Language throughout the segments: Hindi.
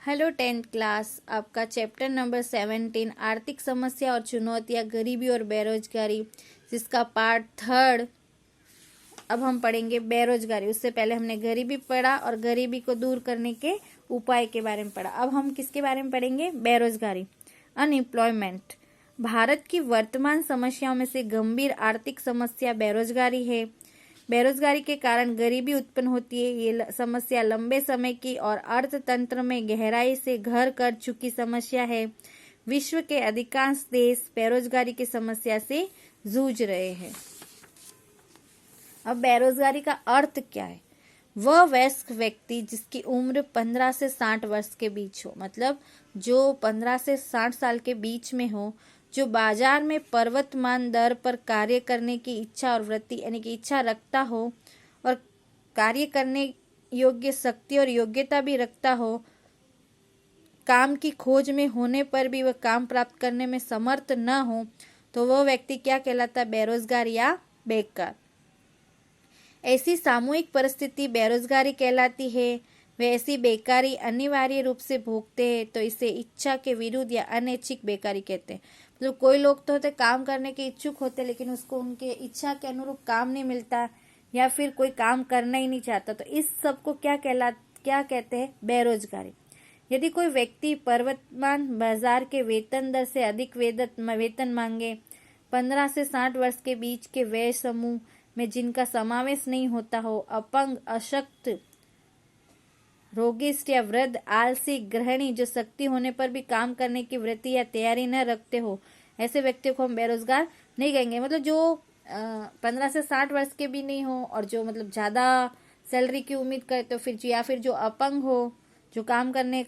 हेलो 10th क्लास, आपका चैप्टर नंबर 17 आर्थिक समस्या और चुनौतियां, गरीबी और बेरोजगारी, जिसका पार्ट 3 अब हम पढ़ेंगे बेरोजगारी। उससे पहले हमने गरीबी पढ़ा और गरीबी को दूर करने के उपाय के बारे में पढ़ा। अब हम किसके बारे में पढ़ेंगे? बेरोजगारी, अनएम्प्लॉयमेंट। भारत की वर्तमान समस्याओं में से गंभीर आर्थिक समस्या बेरोजगारी है। बेरोजगारी के कारण गरीबी उत्पन्न होती है। ये समस्या लंबे समय की और अर्थतंत्र में गहराई से घर कर चुकी समस्या है। विश्व के अधिकांश देश बेरोजगारी की समस्या से जूझ रहे हैं। अब बेरोजगारी का अर्थ क्या है? वह वयस्क व्यक्ति जिसकी उम्र 15 से 60 वर्ष के बीच हो, मतलब जो 15 से 60 साल के बीच में हो, जो बाजार में पर्वतमान दर पर कार्य करने की इच्छा और वृत्ति यानी कि इच्छा रखता हो और कार्य करने योग्य शक्ति और योग्यता भी रखता हो, काम की खोज में होने पर भी वह काम प्राप्त करने में समर्थ न हो, तो वह व्यक्ति क्या कहलाता है? बेरोजगार या बेकार। ऐसी सामूहिक परिस्थिति बेरोजगारी कहलाती है। वे ऐसी बेकारी अनिवार्य रूप से भोगते हैं तो इसे इच्छा के विरुद्ध या अनैच्छिक बेकारी कहते हैं। तो कोई लोग तो होते काम करने के इच्छुक होते लेकिन उसको उनके इच्छा के अनुरूप काम नहीं मिलता या फिर कोई काम करना ही नहीं चाहता, तो इस सब को क्या कहते हैं? बेरोजगारी। यदि कोई व्यक्ति पर्वतमान बाजार के वेतन दर से अधिक वेतन मांगे, 15 से 60 वर्ष के बीच के व्यय समूह में जिनका समावेश नहीं होता हो, अपंग, अशक्त, रोगिष्ठ या वृद्ध, आलसी, गृहिणी, जो शक्ति होने पर भी काम करने की वृत्ति या तैयारी न रखते हो, ऐसे व्यक्तियों को हम बेरोजगार नहीं कहेंगे। मतलब जो 15 से 60 वर्ष के भी नहीं हो और जो मतलब ज्यादा सैलरी की उम्मीद करे, तो फिर जो अपंग हो, जो काम करने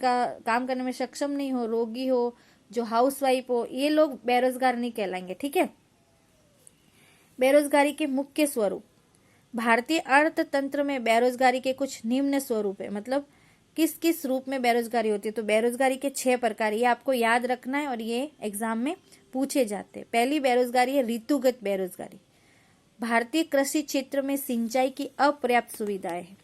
में सक्षम नहीं हो, रोगी हो, जो हाउसवाइफ हो, ये लोग बेरोजगार नहीं कहलाएंगे। ठीक है। बेरोजगारी के मुख्य स्वरूप। भारतीय अर्थतंत्र में बेरोजगारी के कुछ निम्न स्वरूप है। मतलब किस किस रूप में बेरोजगारी होती है? तो बेरोजगारी के 6 प्रकार, ये आपको याद रखना है और ये एग्जाम में पूछे जाते हैं। पहली बेरोजगारी है ऋतुगत बेरोजगारी। भारतीय कृषि क्षेत्र में सिंचाई की अपर्याप्त सुविधाएं है,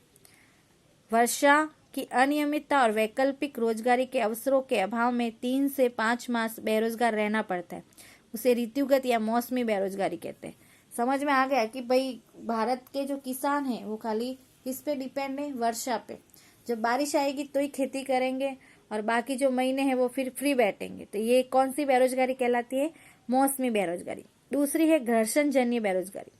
वर्षा की अनियमितता और वैकल्पिक रोजगारी के अवसरों के अभाव में 3 से 5 मास बेरोजगार रहना पड़ता है। उसे ऋतुगत या मौसमी बेरोजगारी कहते हैं। समझ में आ गया कि भाई भारत के जो किसान हैं वो खाली किस पे डिपेंड है? वर्षा पे। जब बारिश आएगी तो ही खेती करेंगे और बाकी जो महीने हैं वो फिर फ्री बैठेंगे। तो ये कौन सी बेरोजगारी कहलाती है? मौसमी बेरोजगारी। दूसरी है घर्षण जन्य बेरोजगारी।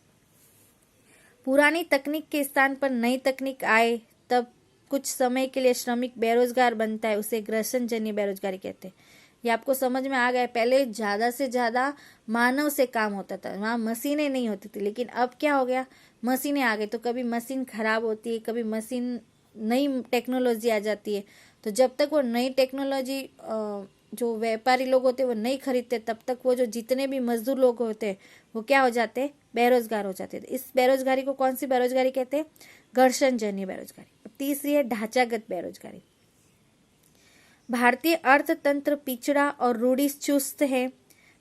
पुरानी तकनीक के स्थान पर नई तकनीक आए तब कुछ समय के लिए श्रमिक बेरोजगार बनता है, उसे घर्षण जन्य बेरोजगारी कहते हैं। ये आपको समझ में आ गया? पहले ज्यादा से ज्यादा मानव से काम होता था, वहां मशीनें नहीं होती थी, लेकिन अब क्या हो गया? मशीनें आ गई। तो कभी मशीन खराब होती है, कभी मशीन नई टेक्नोलॉजी आ जाती है। तो जब तक वो नई टेक्नोलॉजी जो व्यापारी लोग होते हैं वो नहीं खरीदते, तब तक वो जो जितने भी मजदूर लोग होते हैं वो क्या हो जाते हैं? बेरोजगार हो जाते हैं। इस बेरोजगारी को कौन सी बेरोजगारी कहते हैं? घर्षण जन्य बेरोजगारी। तीसरी है ढांचागत बेरोजगारी। भारतीय अर्थतंत्र पिछड़ा और रूढ़िचुस्त है।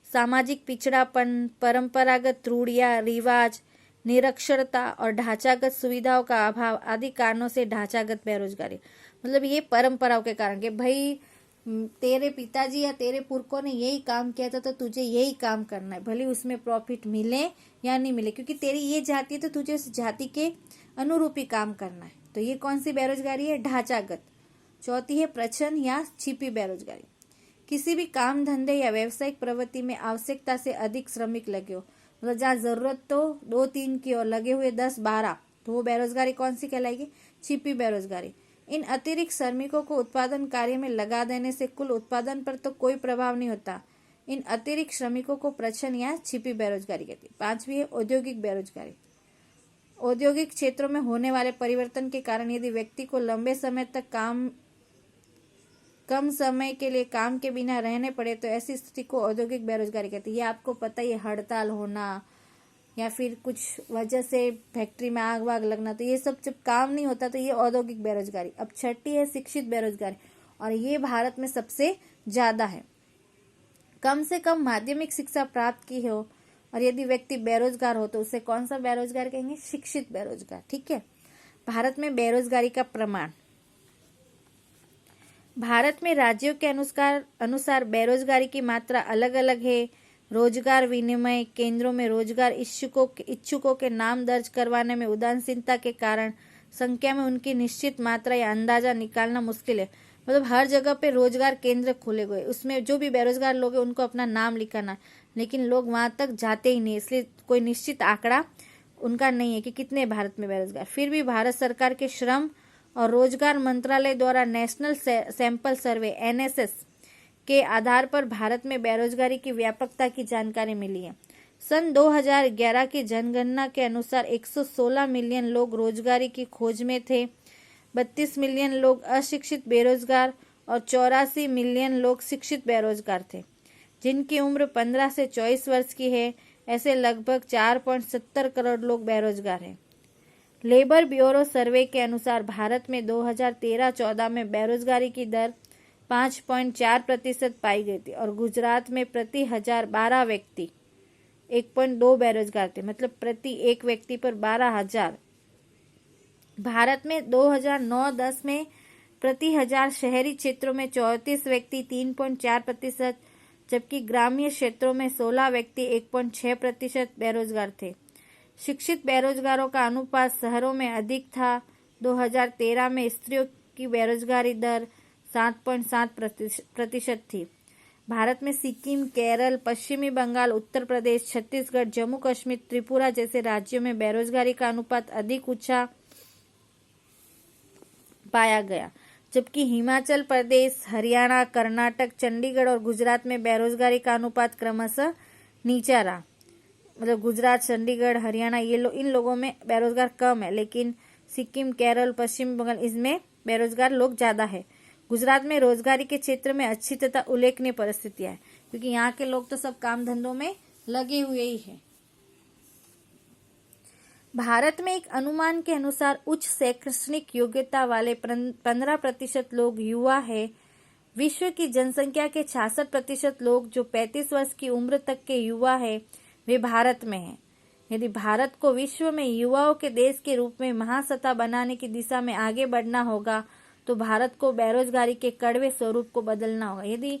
सामाजिक पिछड़ापन, परंपरागत रूढ़ियां, रिवाज, निरक्षरता और ढांचागत सुविधाओं का अभाव आदि कारणों से ढांचागत बेरोजगारी। मतलब ये परंपराओं के कारण कि भाई तेरे पिताजी या तेरे पुरखों ने यही काम किया था तो तुझे यही काम करना है, भले उसमें प्रॉफिट मिले या नहीं मिले, क्योंकि तेरी ये जाति है तो तुझे उस जाति के अनुरूप ही काम करना है। तो ये कौन सी बेरोजगारी है? ढांचागत। चौथी है प्रच्छन्न या छिपी बेरोजगारी। किसी भी काम धंधे या व्यावसायिक प्रवृत्ति में आवश्यकता से अधिक श्रमिक लगे हो, मतलब जहाँ जरूरत तो 2-3 की और लगे हुए 10-12, तो वो बेरोजगारी कौन सी कहलाएगी? छिपी बेरोजगारी। इन अतिरिक्त श्रमिकों को उत्पादन कार्य में लगा देने से कुल उत्पादन पर तो कोई प्रभाव नहीं होता। इन अतिरिक्त श्रमिकों को प्रच्छन्न या छिपी बेरोजगारी कहती है। 5वीं है औद्योगिक बेरोजगारी। औद्योगिक क्षेत्रों में होने वाले परिवर्तन के कारण यदि व्यक्ति को लंबे समय तक कम समय के लिए काम के बिना रहने पड़े तो ऐसी स्थिति को औद्योगिक बेरोजगारी कहते हैं। ये आपको पता ही है, हड़ताल होना या फिर कुछ वजह से फैक्ट्री में आग वाग लगना, तो ये सब जब काम नहीं होता तो ये औद्योगिक बेरोजगारी। अब छठी है शिक्षित बेरोजगारी, और ये भारत में सबसे ज्यादा है। कम से कम माध्यमिक शिक्षा प्राप्त की हो और यदि व्यक्ति बेरोजगार हो तो उसे कौन सा बेरोजगार कहेंगे? शिक्षित बेरोजगार। ठीक है। भारत में बेरोजगारी का प्रमाण। भारत में राज्यों के अनुसार बेरोजगारी की मात्रा अलग अलग है। रोजगार विनिमय केंद्रों में रोजगार इच्छुकों के नाम दर्ज करवाने में उदासीनता के कारण संख्या में उनकी निश्चित मात्रा या अंदाजा निकालना मुश्किल है। मतलब हर जगह पे रोजगार केंद्र खोले गए, उसमें जो भी बेरोजगार लोग हैं उनको अपना नाम लिखाना, लेकिन लोग वहां तक जाते ही नहीं, इसलिए कोई निश्चित आंकड़ा उनका नहीं है कि कितने भारत में बेरोजगार। फिर भी भारत सरकार के श्रम और रोजगार मंत्रालय द्वारा नेशनल सैंपल सर्वे NSS के आधार पर भारत में बेरोजगारी की व्यापकता की जानकारी मिली है। सन 2011 की जनगणना के अनुसार 116 मिलियन लोग रोजगारी की खोज में थे, 32 मिलियन लोग अशिक्षित बेरोजगार और 84 मिलियन लोग शिक्षित बेरोजगार थे। जिनकी उम्र 15 से 24 वर्ष की है, ऐसे लगभग 4.70 करोड़ लोग बेरोजगार हैं। लेबर ब्यूरो सर्वे के अनुसार भारत में 2013-14 में बेरोजगारी की दर 5.4% पाई गई थी और गुजरात में प्रति 1012 व्यक्ति 1.2 बेरोजगार थे, मतलब प्रति एक व्यक्ति पर 12,000। भारत में 2009-10 में प्रति 1000 शहरी क्षेत्रों में 34 व्यक्ति 3.4%, जबकि ग्रामीण क्षेत्रों में 16 व्यक्ति 1.6% बेरोजगार थे। शिक्षित बेरोजगारों का अनुपात शहरों में अधिक था। 2013 में स्त्रियों की बेरोजगारी दर 7.7% थी। भारत में सिक्किम, केरल, पश्चिमी बंगाल, उत्तर प्रदेश, छत्तीसगढ़, जम्मू कश्मीर, त्रिपुरा जैसे राज्यों में बेरोजगारी का अनुपात अधिक ऊंचा पाया गया, जबकि हिमाचल प्रदेश, हरियाणा, कर्नाटक, चंडीगढ़ और गुजरात में बेरोजगारी का अनुपात क्रमशः नीचा रहा। मतलब गुजरात, चंडीगढ़, हरियाणा इन लोगों में बेरोजगार कम है, लेकिन सिक्किम, केरल, पश्चिम बंगाल इसमें बेरोजगार लोग ज्यादा है। गुजरात में रोजगारी के क्षेत्र में अच्छी तथा उल्लेखनीय परिस्थितियां है, क्योंकि यहाँ के लोग तो सब काम धंधों में लगे हुए ही है। भारत में एक अनुमान के अनुसार उच्च शैक्षणिक योग्यता वाले 15% लोग युवा है। विश्व की जनसंख्या के 66% लोग जो 35 वर्ष की उम्र तक के युवा है वे भारत में हैं। यदि भारत को विश्व में युवाओं के देश के रूप में महासत्ता बनाने की दिशा में आगे बढ़ना होगा तो भारत को बेरोजगारी के कड़वे स्वरूप को बदलना होगा। यदि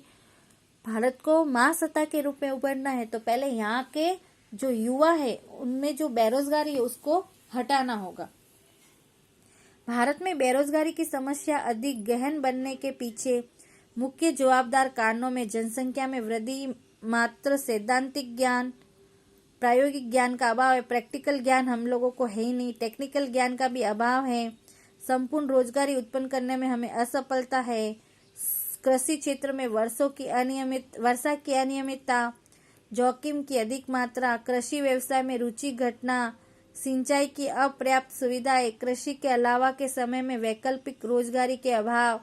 भारत को महासत्ता के रूप में उभरना है तो पहले यहाँ के जो युवा है उनमें जो बेरोजगारी है उसको हटाना होगा। भारत में बेरोजगारी की समस्या अधिक गहन बनने के पीछे मुख्य जवाबदार कारणों में जनसंख्या में वृद्धि, मात्र सैद्धांतिक ज्ञान, प्रायोगिक ज्ञान का अभाव है। प्रैक्टिकल ज्ञान हम लोगों को है ही नहीं, टेक्निकल ज्ञान का भी अभाव है। संपूर्ण रोजगारी उत्पन्न करने में हमें असफलता है। कृषि क्षेत्र में वर्षा की अनियमितता, जोखिम की अधिक मात्रा, कृषि व्यवसाय में रुचि घटना, सिंचाई की अपर्याप्त सुविधाएं, कृषि के अलावा के समय में वैकल्पिक रोजगारी के अभाव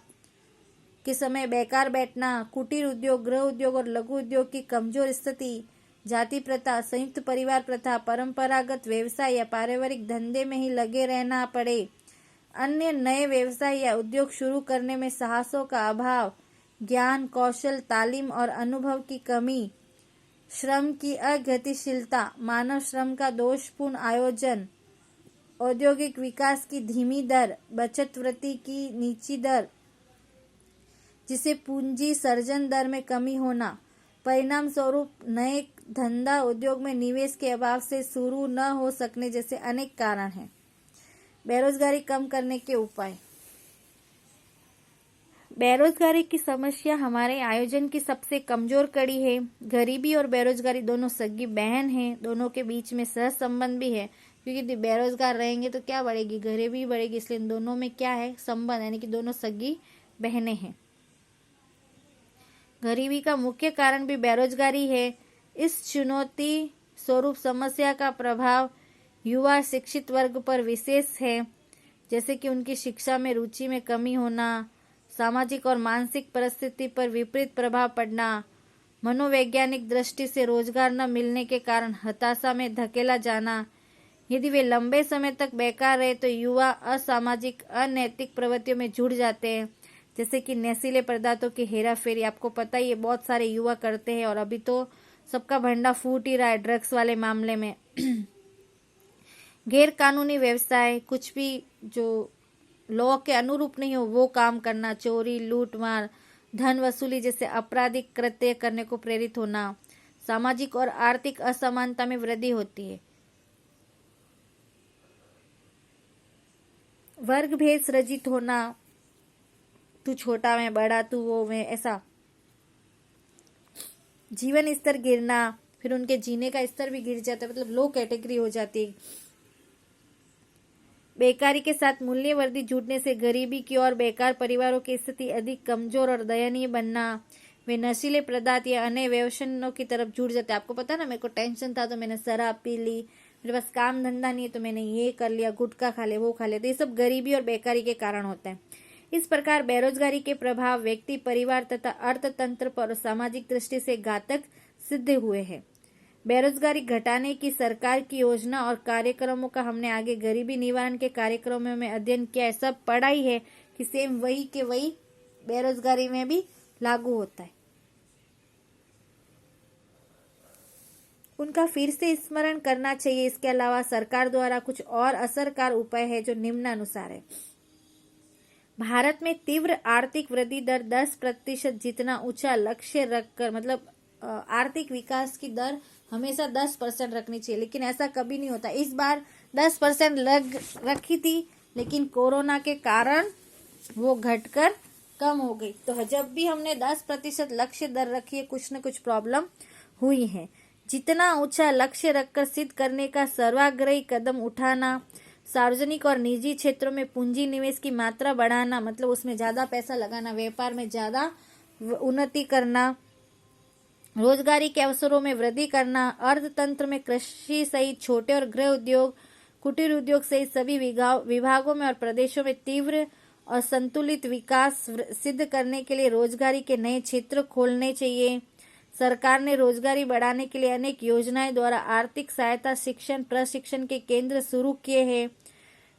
के समय बेकार बैठना, कुटीर उद्योग, गृह उद्योग और लघु उद्योग की कमजोर स्थिति, जाति प्रथा, संयुक्त परिवार प्रथा, परंपरागत व्यवसाय या पारिवारिक धंधे में ही लगे रहना पड़े, अन्य नए व्यवसाय या उद्योग शुरू करने में साहसों का अभाव, ज्ञान, कौशल, तालीम और अनुभव की कमी, श्रम की अगतिशीलता, मानव श्रम का दोषपूर्ण आयोजन, औद्योगिक विकास की धीमी दर, बचत वृत्ति की नीची दर जिसे पूंजी सर्जन दर में कमी होना, परिणाम स्वरूप नए धंधा उद्योग में निवेश के अभाव से शुरू न हो सकने जैसे अनेक कारण हैं। बेरोजगारी कम करने के उपाय। बेरोजगारी की समस्या हमारे आयोजन की सबसे कमजोर कड़ी है। गरीबी और बेरोजगारी दोनों सगी बहन हैं, दोनों के बीच में सह संबंध भी है, क्योंकि बेरोजगार रहेंगे तो क्या बढ़ेगी, गरीबी बढ़ेगी, इसलिए इन दोनों में क्या है, संबंध, यानी कि दोनों सगी बहनें हैं। गरीबी का मुख्य कारण भी बेरोजगारी है। इस चुनौती स्वरूप समस्या का प्रभाव युवा शिक्षित वर्ग पर विशेष है, जैसे कि उनकी शिक्षा में रुचि में कमी होना, सामाजिक और मानसिक परिस्थिति पर विपरीत प्रभाव पड़ना, मनोवैज्ञानिक दृष्टि से रोजगार न मिलने के कारण हताशा में धकेला जाना। यदि वे लंबे समय तक बेकार रहे तो युवा असामाजिक, अनैतिक प्रवृत्तियों में जुड़ जाते हैं, जैसे कि नशीले पदार्थों की हेराफेरी। आपको पता ही है, बहुत सारे युवा करते हैं और अभी तो सबका भंडा फूट ही रहा है ड्रग्स वाले मामले में। गैर कानूनी व्यवसाय, कुछ भी जो लॉ के अनुरूप नहीं हो वो काम करना, चोरी, लूटमार, धन वसूली जैसे आपराधिक कृत्य करने को प्रेरित होना, सामाजिक और आर्थिक असमानता में वृद्धि होती है। वर्ग भेद सृजित होना, तू छोटा मैं बड़ा, तू वो मैं, ऐसा जीवन स्तर गिरना, फिर उनके जीने का स्तर भी गिर जाता है, मतलब लो कैटेगरी हो जाती है। बेकारी के साथ मूल्यवर्धित जुटने से गरीबी की और बेकार परिवारों की स्थिति अधिक कमजोर और दयनीय बनना, वे नशीले पदार्थ या अन्य व्यसनों की तरफ जुट जाते हैं। आपको पता ना, मेरे को टेंशन था तो मैंने शराब पी ली, मेरे पास काम धंधा नहीं है तो मैंने ये कर लिया, गुटखा खा ले, वो खा ले, तो ये सब गरीबी और बेकारी के कारण होता है। इस प्रकार बेरोजगारी के प्रभाव व्यक्ति, परिवार तथा अर्थतंत्र पर सामाजिक दृष्टि से घातक सिद्ध हुए हैं। बेरोजगारी घटाने की सरकार की योजना और कार्यक्रमों का हमने आगे गरीबी निवारण के कार्यक्रमों में अध्ययन किया है, सब पढ़ा ही है कि सेम वही के वही बेरोजगारी में भी लागू होता है। उनका फिर से स्मरण करना चाहिए। इसके अलावा सरकार द्वारा कुछ और असरकार उपाय है जो निम्नानुसार है। भारत में तीव्र आर्थिक वृद्धि दर 10% जितना ऊंचा लक्ष्य रखकर, मतलब आर्थिक विकास की दर हमेशा 10% रखनी चाहिए, लेकिन ऐसा कभी नहीं होता। इस बार 10% रखी थी, लेकिन कोरोना के कारण वो घटकर कम हो गई। तो जब भी हमने 10% लक्ष्य दर रखी है, कुछ न कुछ प्रॉब्लम हुई है। जितना ऊंचा लक्ष्य रखकर सिद्ध करने का सर्वाग्रही कदम उठाना, सार्वजनिक और निजी क्षेत्रों में पूंजी निवेश की मात्रा बढ़ाना, मतलब उसमें ज्यादा पैसा लगाना, व्यापार में ज्यादा उन्नति करना, रोजगारी के अवसरों में वृद्धि करना, अर्थतंत्र में कृषि सहित छोटे और गृह उद्योग, कुटीर उद्योग सहित सभी विभागों में और प्रदेशों में तीव्र और संतुलित विकास सिद्ध करने के लिए रोजगारी के नए क्षेत्र खोलने चाहिए। सरकार ने रोजगारी बढ़ाने के लिए अनेक योजनाएं द्वारा आर्थिक सहायता, शिक्षण, प्रशिक्षण के केंद्र शुरू किए हैं।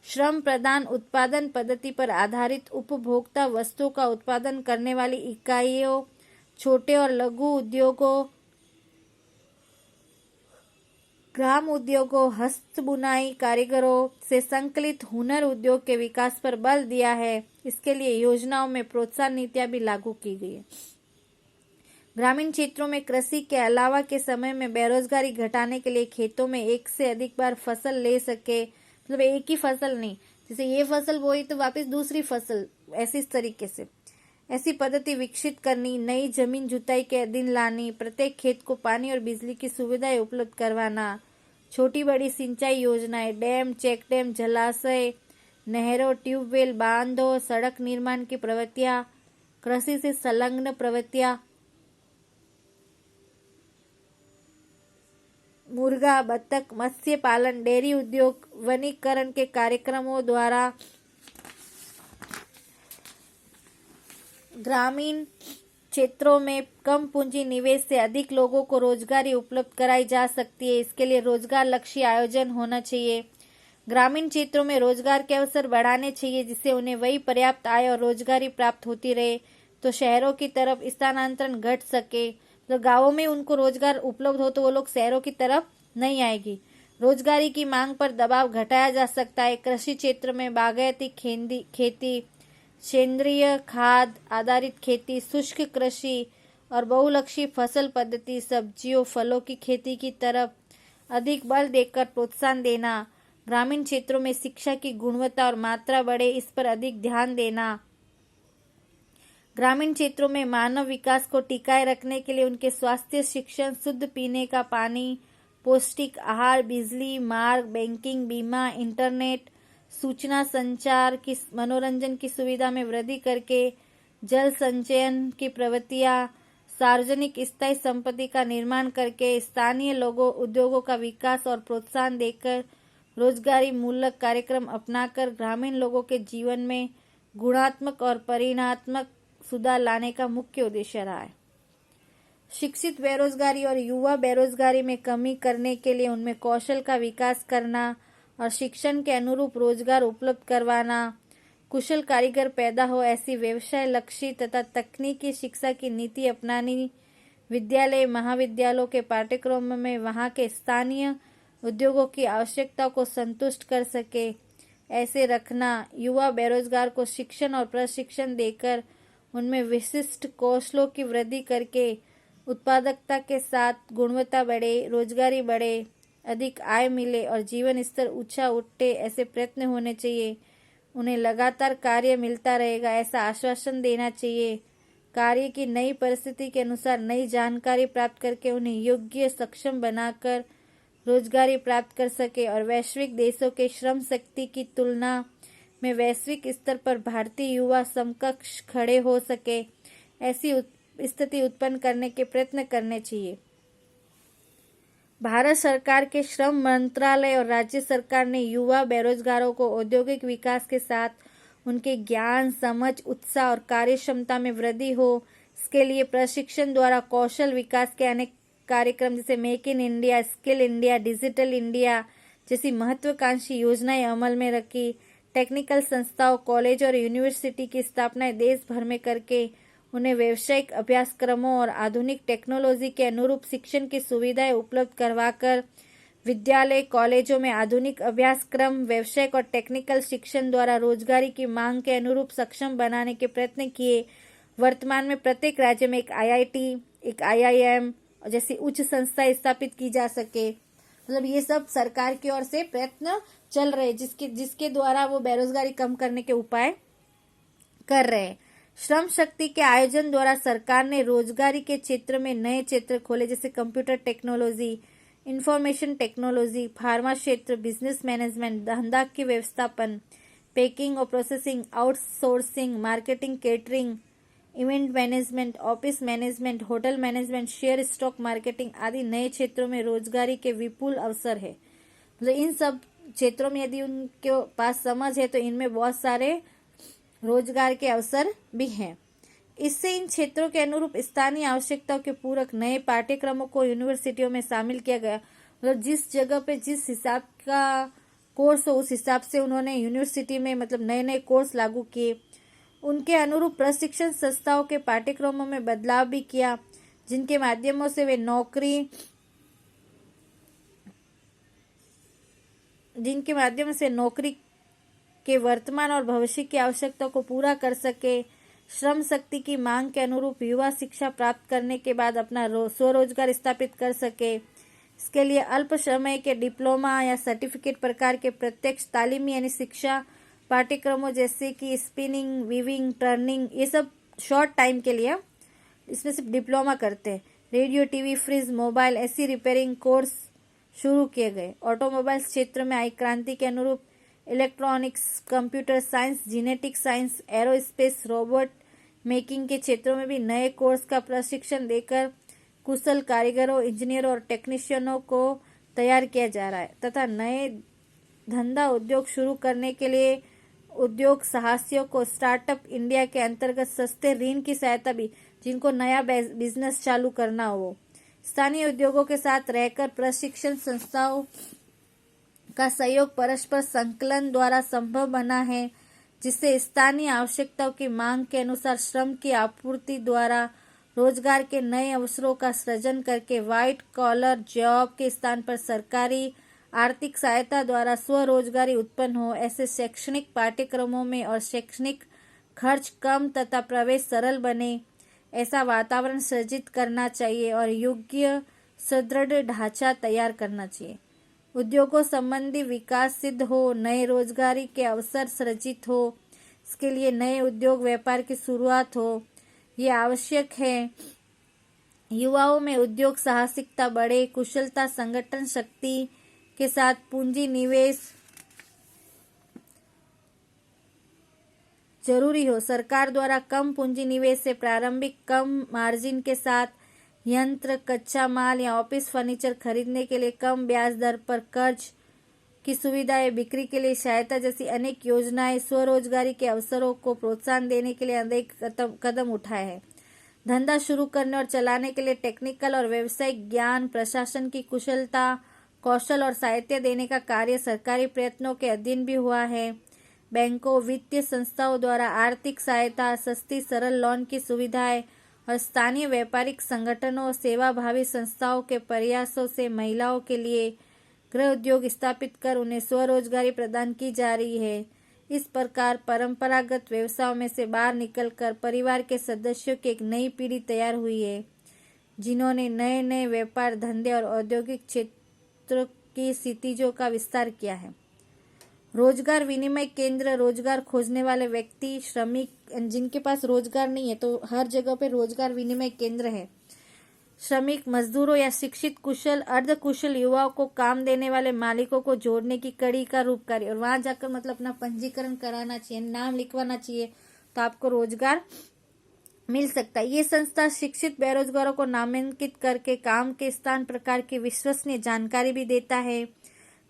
श्रम प्रधान उत्पादन पद्धति पर आधारित उपभोक्ता वस्तुओं का उत्पादन करने वाली इकाइयों, छोटे और लघु उद्योगों, ग्राम उद्योगों, हस्त बुनाई कारीगरों से संकलित हुनर उद्योग के विकास पर बल दिया है। इसके लिए योजनाओं में प्रोत्साहन नीतियां भी लागू की गई है। ग्रामीण क्षेत्रों में कृषि के अलावा के समय में बेरोजगारी घटाने के लिए खेतों में एक से अधिक बार फसल ले सके, मतलब एक ही फसल नहीं, जैसे ये फसल बोई तो वापस दूसरी फसल, ऐसी तरीके से ऐसी पद्धति विकसित करनी, नई जमीन जुताई के अधीन लानी, प्रत्येक खेत को पानी और बिजली की सुविधाएं उपलब्ध करवाना, छोटी बड़ी सिंचाई योजनाएं, डैम, चेक डैम, जलाशय, नहरों, ट्यूबवेल, बांधों, सड़क निर्माण की प्रवृत्तियां, कृषि से संलग्न प्रवृत्तियां, मुर्गा, बत्तख, मत्स्य पालन, डेयरी उद्योग, वनीकरण के कार्यक्रमों द्वारा ग्रामीण क्षेत्रों में कम पूंजी निवेश से अधिक लोगों को रोजगारी उपलब्ध कराई जा सकती है। इसके लिए रोजगार लक्ष्य आयोजन होना चाहिए। ग्रामीण क्षेत्रों में रोजगार के अवसर बढ़ाने चाहिए जिससे उन्हें वही पर्याप्त आय और रोजगारी प्राप्त होती रहे, तो शहरों की तरफ स्थानांतरण घट सके। तो गांवों में उनको रोजगार उपलब्ध हो तो वो लोग शहरों की तरफ नहीं आएगी। रोजगारी की मांग पर दबाव घटाया जा सकता है। कृषि क्षेत्र में बागायती खेती, सेंद्रीय खाद आधारित खेती, शुष्क कृषि और बहुलक्षी फसल पद्धति, सब्जियों फलों की खेती की तरफ अधिक बल देकर प्रोत्साहन देना, ग्रामीण क्षेत्रों में शिक्षा की गुणवत्ता और मात्रा बढ़े इस पर अधिक ध्यान देना, ग्रामीण क्षेत्रों में मानव विकास को टिकाए रखने के लिए उनके स्वास्थ्य, शिक्षण, शुद्ध पीने का पानी, पौष्टिक आहार, बिजली, मार्ग, बैंकिंग, बीमा, इंटरनेट, सूचना संचार की, मनोरंजन की सुविधा में वृद्धि करके जल संचयन की प्रवृत्तियां, सार्वजनिक स्थायी संपत्ति का निर्माण करके स्थानीय लोगों उद्योगों का विकास और प्रोत्साहन देकर रोजगारी मूलक कार्यक्रम अपनाकर ग्रामीण लोगों के जीवन में गुणात्मक और परिणात्मक सुधार लाने का मुख्य उद्देश्य रहा है। शिक्षित बेरोजगारी और युवा बेरोजगारी में कमी करने के लिए उनमें कौशल का विकास करना और शिक्षण के अनुरूप रोजगार उपलब्ध करवाना, कुशल कारीगर पैदा हो ऐसी व्यवसाय लक्षित तथा तकनीकी शिक्षा की नीति अपनानी, विद्यालय महाविद्यालयों के पाठ्यक्रमों में वहां के स्थानीय उद्योगों की आवश्यकताओं को संतुष्ट कर सके, ऐसे रखना, युवा बेरोजगार को शिक्षण और प्रशिक्षण देकर उनमें विशिष्ट कौशलों की वृद्धि करके उत्पादकता के साथ गुणवत्ता बढ़े, रोजगारी बढ़े, अधिक आय मिले और जीवन स्तर ऊंचा उठे, ऐसे प्रयत्न होने चाहिए। उन्हें लगातार कार्य मिलता रहेगा ऐसा आश्वासन देना चाहिए। कार्य की नई परिस्थिति के अनुसार नई जानकारी प्राप्त करके उन्हें योग्य सक्षम बनाकर रोजगारी प्राप्त कर सके और वैश्विक देशों के श्रम शक्ति की तुलना में वैश्विक स्तर पर भारतीय युवा समकक्ष खड़े हो सके, ऐसी स्थिति उत्पन्न करने के प्रयत्न करने चाहिए। भारत सरकार के श्रम मंत्रालय और राज्य सरकार ने युवा बेरोजगारों को औद्योगिक विकास के साथ उनके ज्ञान, समझ, उत्साह और कार्य क्षमता में वृद्धि हो, इसके लिए प्रशिक्षण द्वारा कौशल विकास के अनेक कार्यक्रम जैसे make in India, skill India, digital India जैसी महत्वाकांक्षी योजनाएं अमल में रखी। टेक्निकल संस्थाओं, कॉलेज और यूनिवर्सिटी की स्थापनाएं देश भर में करके उन्हें व्यावसायिक अभ्यासक्रमों और आधुनिक टेक्नोलॉजी के अनुरूप शिक्षण की सुविधाएं उपलब्ध करवाकर विद्यालय, कॉलेजों में आधुनिक अभ्यासक्रम, व्यावसायिक और टेक्निकल शिक्षण द्वारा रोजगारी की मांग के अनुरूप सक्षम बनाने के प्रयत्न किए। वर्तमान में प्रत्येक राज्य में एक IIT, एक IIM जैसी उच्च संस्थाएं स्थापित की जा सके। मतलब ये सब सरकार की ओर से प्रयत्न चल रहे जिसके द्वारा वो बेरोजगारी कम करने के उपाय कर रहे हैं। श्रम शक्ति के आयोजन द्वारा सरकार ने रोजगारी के क्षेत्र में नए क्षेत्र खोले जैसे computer technology, information technology, pharma क्षेत्र, बिजनेस मैनेजमेंट, धंधा के व्यवस्थापन, पैकिंग और processing, outsourcing, marketing, catering, event management, office management, hotel management, share stock marketing आदि नए क्षेत्रों में रोजगारी के विपुल अवसर है। मतलब इन सब क्षेत्रों में यदि उनके पास समझ है तो इनमें बहुत सारे रोजगार के अवसर भी हैं। इससे इन क्षेत्रों के अनुरूप स्थानीय आवश्यकताओं के पूरक नए पाठ्यक्रमों को यूनिवर्सिटियों में शामिल किया गया। मतलब जिस जगह पे जिस हिसाब का कोर्स हो उस हिसाब से उन्होंने यूनिवर्सिटी में मतलब नए नए कोर्स लागू किए। उनके अनुरूप प्रशिक्षण संस्थाओं के पाठ्यक्रमों में बदलाव भी किया, जिनके माध्यमों से वे नौकरी के वर्तमान और भविष्य की आवश्यकताओं को पूरा कर सके। श्रम शक्ति की मांग के अनुरूप युवा शिक्षा प्राप्त करने के बाद अपना स्वरोजगार स्थापित कर सके। इसके लिए अल्प समय के डिप्लोमा या सर्टिफिकेट प्रकार के प्रत्यक्ष तालीमी यानी शिक्षा पाठ्यक्रमों जैसे कि स्पिनिंग, वीविंग, टर्निंग, ये सब शॉर्ट टाइम के लिए इसमें सिर्फ डिप्लोमा करते हैं। रेडियो, टीवी, फ्रिज, मोबाइल ऐसी रिपेयरिंग कोर्स शुरू किए गए। ऑटोमोबाइल्स क्षेत्र में आई क्रांति के अनुरूप electronics, computer science, genetic science, aerospace, robot making के क्षेत्रों में भी नए कोर्स का प्रशिक्षण देकर कुशल कारीगरों, इंजीनियरों और टेक्नीशियनों को तैयार किया जा रहा है तथा नए धंधा उद्योग शुरू करने के लिए उद्योग साहसियों को स्टार्टअप इंडिया के अंतर्गत सस्ते ऋण की सहायता भी, जिनको नया बिजनेस चालू करना हो, स्थानीय उद्योगों के साथ रहकर प्रशिक्षण संस्थाओं का सहयोग परस्पर संकलन द्वारा संभव बना है, जिससे स्थानीय आवश्यकताओं की मांग के अनुसार श्रम की आपूर्ति द्वारा रोजगार के नए अवसरों का सृजन करके व्हाइट कॉलर जॉब के स्थान पर सरकारी आर्थिक सहायता द्वारा स्वरोजगारी उत्पन्न हो। ऐसे शैक्षणिक पाठ्यक्रमों में और शैक्षणिक खर्च कम तथा प्रवेश सरल बने, ऐसा वातावरण सृजित करना चाहिए और योग्य सुदृढ़ ढांचा तैयार करना चाहिए। उद्योगों संबंधी विकास सिद्ध हो, नए रोजगारी के अवसर सृजित हो, इसके लिए नए उद्योग व्यापार की शुरुआत हो, ये आवश्यक है। युवाओं में उद्योग साहसिकता बढ़े, कुशलता, संगठन शक्ति के साथ पूंजी निवेश जरूरी हो। सरकार द्वारा कम पूंजी निवेश से प्रारंभिक कम मार्जिन के साथ यंत्र, कच्चा माल या ऑफिस फर्नीचर खरीदने के लिए कम ब्याज दर पर कर्ज की सुविधाएं, बिक्री के लिए सहायता जैसी अनेक योजनाएं स्वरोजगारी के अवसरों को प्रोत्साहन देने के लिए अनेक कदम उठाए हैं। धंधा शुरू करने और चलाने के लिए टेक्निकल और व्यावसायिक ज्ञान, प्रशासन की कुशलता, कौशल और साहित्य देने का कार्य सरकारी प्रयत्नों के अधीन भी हुआ है। बैंकों, वित्तीय संस्थाओं द्वारा आर्थिक सहायता, सस्ती सरल लोन की सुविधाएं और स्थानीय व्यापारिक संगठनों और सेवाभावी संस्थाओं के प्रयासों से महिलाओं के लिए गृह उद्योग स्थापित कर उन्हें स्वरोजगारी प्रदान की जा रही है। इस प्रकार परंपरागत व्यवसायों में से बाहर निकलकर परिवार के सदस्यों की एक नई पीढ़ी तैयार हुई है, जिन्होंने नए नए व्यापार धंधे और औद्योगिक क्षेत्र की क्षितिजों का विस्तार किया है। रोजगार विनिमय केंद्र रोजगार खोजने वाले व्यक्ति, श्रमिक, जिनके पास रोजगार नहीं है तो हर जगह पे रोजगार विनिमय केंद्र है। श्रमिक, मजदूरों या शिक्षित, कुशल, अर्धकुशल युवाओं को काम देने वाले मालिकों को जोड़ने की कड़ी का रूपकारी, और वहां जाकर मतलब अपना पंजीकरण कराना चाहिए, नाम लिखवाना चाहिए, तो आपको रोजगार मिल सकता है। ये संस्था शिक्षित बेरोजगारों को नामांकित करके काम के स्थान, प्रकार की विश्वसनीय जानकारी भी देता है,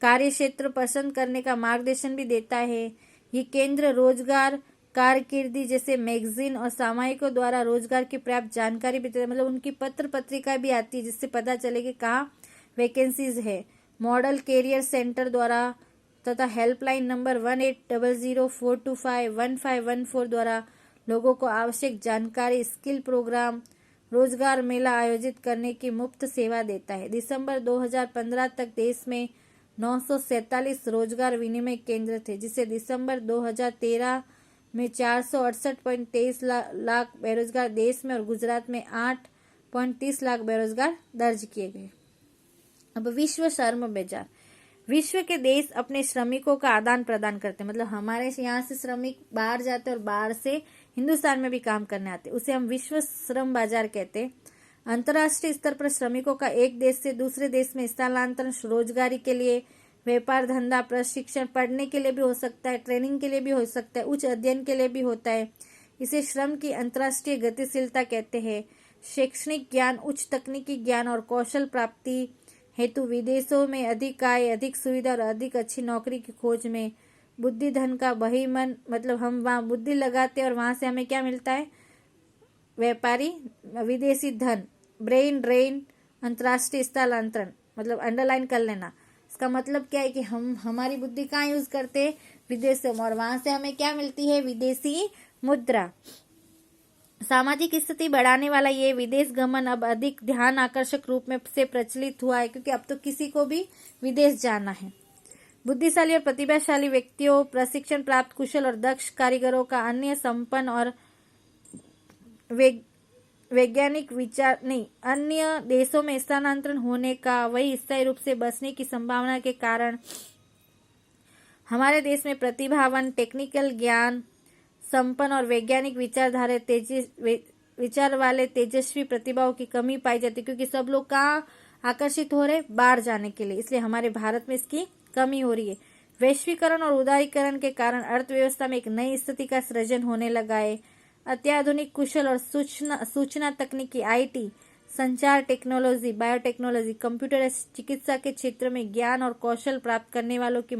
कार्य क्षेत्र पसंद करने का मार्गदर्शन भी देता है। ये केंद्र रोजगार, कारकिर्दी जैसे मैगजीन और सामयिकों द्वारा रोजगार की पर्याप्त जानकारी भी देता है, मतलब उनकी पत्र पत्रिका भी आती है जिससे पता चले कि कहाँ वैकेंसीज है। मॉडल कैरियर सेंटर द्वारा तथा हेल्पलाइन नंबर 1800-425-1514 द्वारा लोगों को आवश्यक जानकारी, स्किल प्रोग्राम, रोजगार मेला आयोजित करने की मुफ्त सेवा देता है। दिसंबर 2015 तक देश में 947 रोजगार विनिमय केंद्र थे, जिसे दिसंबर 2013 में 468.23 लाख बेरोजगार देश में और गुजरात में 8.30 लाख बेरोजगार दर्ज किए गए। अब विश्व श्रम बाजार। विश्व के देश अपने श्रमिकों का आदान प्रदान करते हैं, मतलब हमारे यहाँ से श्रमिक बाहर जाते हैं और बाहर से हिंदुस्तान में भी काम करने आते हैं, उसे हम विश्व श्रम बाजार कहते हैं। अंतर्राष्ट्रीय स्तर पर श्रमिकों का एक देश से दूसरे देश में स्थानांतरण रोजगारी के लिए, व्यापार धंधा, प्रशिक्षण, पढ़ने के लिए भी हो सकता है, ट्रेनिंग के लिए भी हो सकता है, उच्च अध्ययन के लिए भी होता है। इसे श्रम की अंतर्राष्ट्रीय गतिशीलता कहते हैं। शैक्षणिक ज्ञान, उच्च तकनीकी ज्ञान और कौशल प्राप्ति हेतु विदेशों में अधिक आय, अधिक सुविधा और अधिक अच्छी नौकरी की खोज में बुद्धि धन का बहिर्मन, मतलब हम वहाँ बुद्धि लगाते हैं और वहां से हमें क्या मिलता है, व्यापारी विदेशी धन, ब्रेन ड्रेन, अंतर्राष्ट्रीय स्थानांतरण, मतलब अंडरलाइन कर लेना। इसका मतलब क्या है कि हम हमारी बुद्धि कहाँ यूज करते हैं, विदेशों में, और वहां से हमें क्या मिलती है, विदेशी मुद्रा। सामाजिक स्थिति बढ़ाने वाला ये विदेश गमन अब अधिक ध्यान आकर्षक रूप में से प्रचलित हुआ है, क्योंकि अब तो किसी को भी विदेश जाना है। बुद्धिशाली और प्रतिभाशाली व्यक्तियों, प्रशिक्षण प्राप्त कुशल और दक्ष कारीगरों का अन्य संपन्न और वैज्ञानिक विचार नहीं, अन्य देशों में स्थानांतरण होने का, वही स्थायी रूप से बसने की संभावना के कारण हमारे देश में प्रतिभावान, टेक्निकल ज्ञान संपन्न और वैज्ञानिक विचार वाले तेजस्वी प्रतिभाओं की कमी पाई जाती है, क्योंकि सब लोग कहाँ आकर्षित हो रहे, बाहर जाने के लिए, इसलिए हमारे भारत में इसकी कमी हो रही है। वैश्वीकरण और उदारीकरण के कारण अर्थव्यवस्था में एक नई स्थिति का सृजन होने लगा है। अत्याधुनिक कुशल और सूचना तकनीकी, IT, संचार टेक्नोलॉजी, बायोटेक्नोलॉजी, कंप्यूटर, चिकित्सा के क्षेत्र में ज्ञान और कौशल प्राप्त करने वालों की